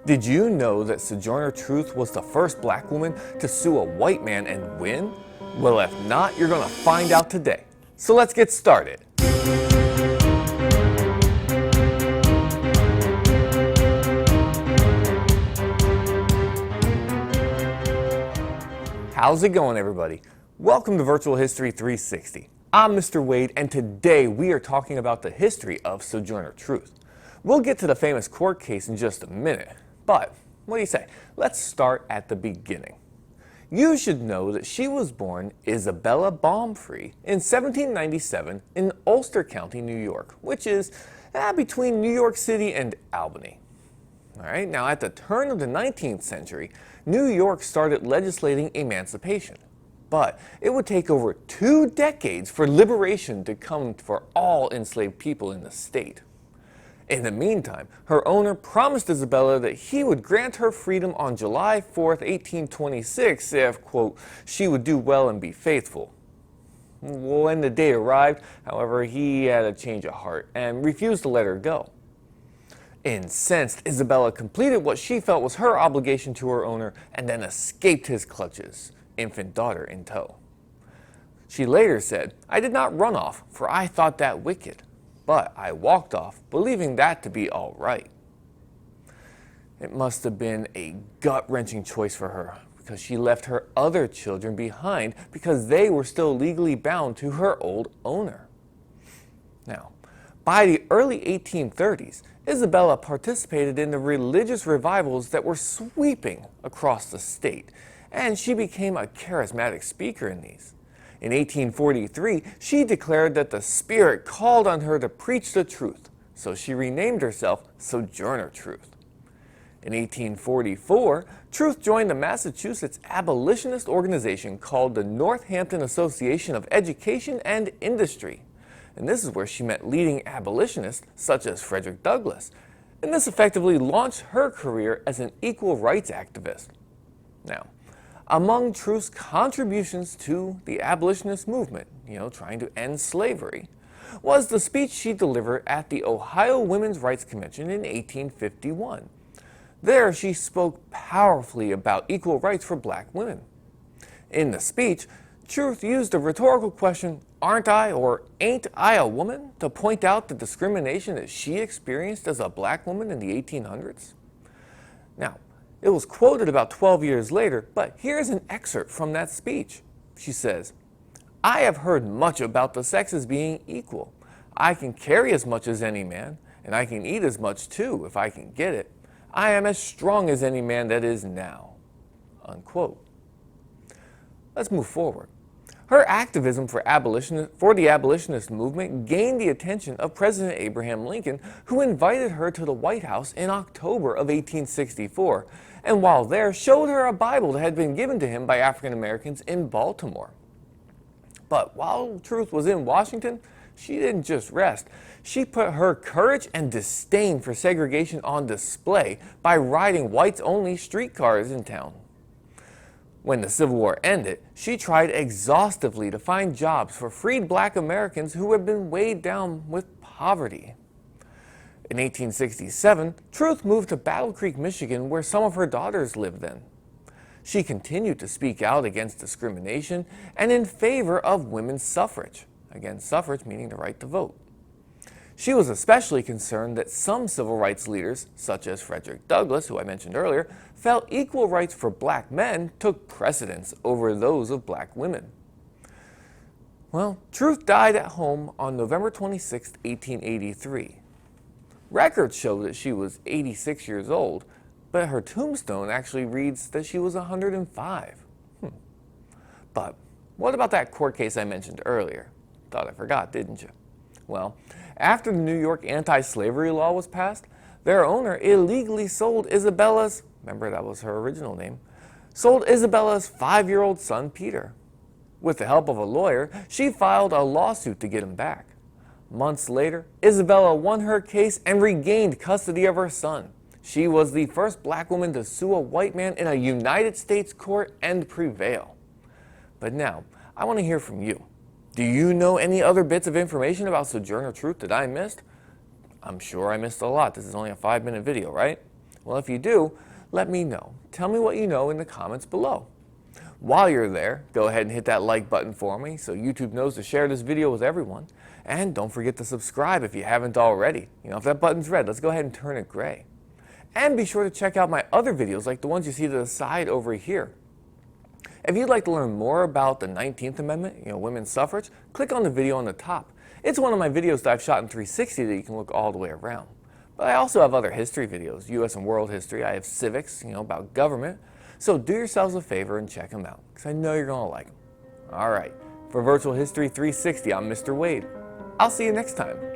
Did you know that Sojourner Truth was the first black woman to sue a white man and win? Well, if not, you're gonna find out today. So let's get started. How's it going, everybody? Welcome to Virtual History 360. I'm Mr. Wade, and today we are talking about the history of Sojourner Truth. We'll get to the famous court case in just a minute, but what do you say? Let's start at the beginning. You should know that she was born Isabella Baumfree in 1797 in Ulster County, New York, which is between New York City and Albany. All right, now at the turn of the 19th century, New York started legislating emancipation, but it would take over 2 decades for liberation to come for all enslaved people in the state. In the meantime, her owner promised Isabella that he would grant her freedom on July 4th, 1826 if, quote, she would do well and be faithful. When the day arrived, however, he had a change of heart and refused to let her go. Incensed, Isabella completed what she felt was her obligation to her owner and then escaped his clutches, infant daughter in tow. She later said, "I did not run off, for I thought that wicked. But I walked off, believing that to be all right." It must have been a gut-wrenching choice for her, because she left her other children behind because they were still legally bound to her old owner. Now, by the early 1830s, Isabella participated in the religious revivals that were sweeping across the state, and she became a charismatic speaker in these. In 1843, she declared that the Spirit called on her to preach the truth, so she renamed herself Sojourner Truth. In 1844, Truth joined the Massachusetts abolitionist organization called the Northampton Association of Education and Industry. And this is where she met leading abolitionists such as Frederick Douglass, and this effectively launched her career as an equal rights activist. Now, among Truth's contributions to the abolitionist movement, trying to end slavery, was the speech she delivered at the Ohio Women's Rights Convention in 1851. There, she spoke powerfully about equal rights for black women. In the speech, Truth used the rhetorical question, "Aren't I or ain't I a woman?" to point out the discrimination that she experienced as a black woman in the 1800s. Now, it was quoted about 12 years later, but here's an excerpt from that speech. She says, "I have heard much about the sexes being equal. I can carry as much as any man, and I can eat as much too if I can get it. I am as strong as any man that is now." Unquote. Let's move forward. Her activism for the abolitionist movement gained the attention of President Abraham Lincoln, who invited her to the White House in October of 1864, and while there showed her a Bible that had been given to him by African Americans in Baltimore. But while Truth was in Washington, she didn't just rest. She put her courage and disdain for segregation on display by riding whites-only streetcars in town. When the Civil War ended, she tried exhaustively to find jobs for freed black Americans who had been weighed down with poverty. In 1867, Truth moved to Battle Creek, Michigan, where some of her daughters lived then. She continued to speak out against discrimination and in favor of women's suffrage. Again, suffrage meaning the right to vote. She was especially concerned that some civil rights leaders, such as Frederick Douglass, who I mentioned earlier, felt equal rights for black men took precedence over those of black women. Well, Truth died at home on November 26, 1883. Records show that she was 86 years old, but her tombstone actually reads that she was 105. But what about that court case I mentioned earlier? Thought I forgot, didn't you? Well, after the New York anti-slavery law was passed, their owner illegally sold Isabella's, remember that was her original name, sold Isabella's 5-year-old son, Peter. With the help of a lawyer, she filed a lawsuit to get him back. Months later, Isabella won her case and regained custody of her son. She was the first black woman to sue a white man in a United States court and prevail. But now, I want to hear from you. Do you know any other bits of information about Sojourner Truth that I missed? I'm sure I missed a lot. This is only a 5-minute video, right? Well, if you do, let me know. Tell me what you know in the comments below. While you're there, go ahead and hit that like button for me so YouTube knows to share this video with everyone. And don't forget to subscribe if you haven't already. If that button's red, let's go ahead and turn it gray. And be sure to check out my other videos like the ones you see to the side over here. If you'd like to learn more about the 19th Amendment, women's suffrage, click on the video on the top. It's one of my videos that I've shot in 360 that you can look all the way around. But I also have other history videos, U.S. and world history. I have civics, about government. So do yourselves a favor and check them out, because I know you're going to like them. All right, for Virtual History 360, I'm Mr. Wade. I'll see you next time.